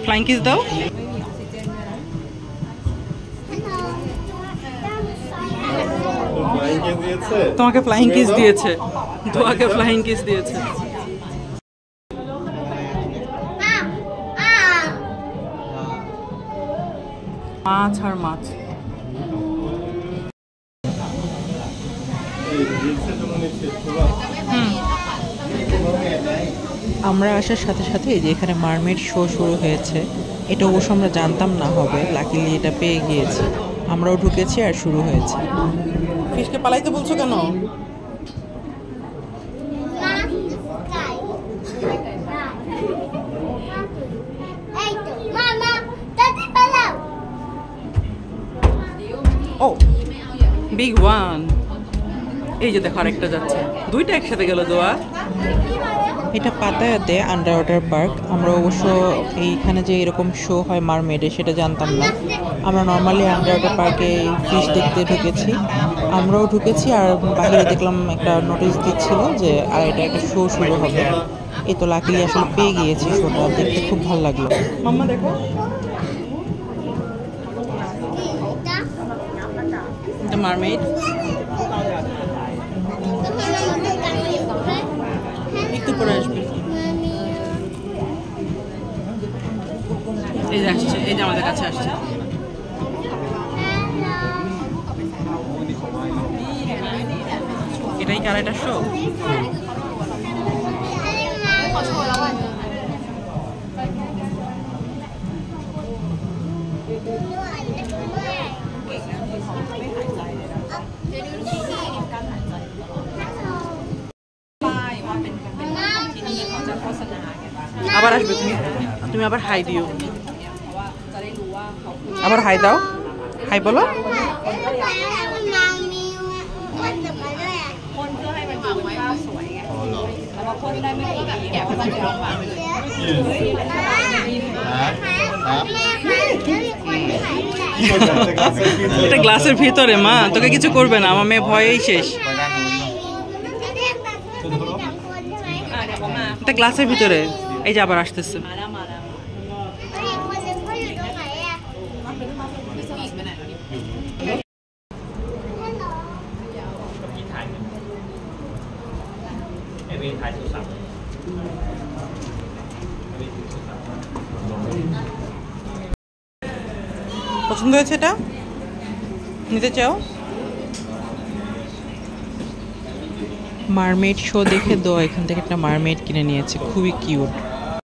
Flying kiss দাও। তোমাকে flying kiss দিয়েছে, দোয়াকে ফ্লাইং কিস দিয়েছে। মাছ আর মাছ। আমরা আসার সাথে সাথে এই যে এখানে মারমেড শো শুরু হয়েছে। এটা অবশ্য আমরা জানতাম না হবে, লাকিলি এটা পেয়ে গিয়েছি। আমরাও ঢুকেছি আর শুরু হয়েছে। ফিশকে পালাইতে বলছো কেন? ও বিগ ওয়ান। এই যে দেখো আরেকটা যাচ্ছে, দুইটা একসাথে গেল দোয়া। এটা পাতায়াতে আন্ডার ওয়াটার পার্ক। আমরা অবশ্য এইখানে যে এরকম শো হয় মারমেডে সেটা জানতাম না। আমরা নর্মালি আন্ডার ওয়াটার পার্কে ফিশ দেখতে ঢুকেছি, আমরাও ঢুকেছি। আর বাইরে দেখলাম একটা নোটিশ দিচ্ছিল যে আর এটা একটা শো শুরু হবে। এই তো লাকিলি আসলে পেয়ে গিয়েছি শোটা, দেখতে খুব ভালো লাগলো। মাম্মা দেখো, এটা মারমেড। একটু পরে আসবে। এই যে আসছে, এই যে আমাদের কাছে আসছে। এটাই কার একটা শো। আবার আসবে তুমি, তুমি আবার হাই দিও, আবার হাই দাও, হাই বলো। এটা গ্লাসের ভিতরে মা, তোকে কিছু করবে না, আমার মেয়ে ভয়েই শেষ। এটা গ্লাসের ভিতরে, এই যে আবার আসতেছে। পছন্দ হয়েছে? এটা নিতে চাও? মারমেড শো দেখে দোয়া এখান থেকে একটা মারমেড কিনে নিয়েছে, খুবই কিউট।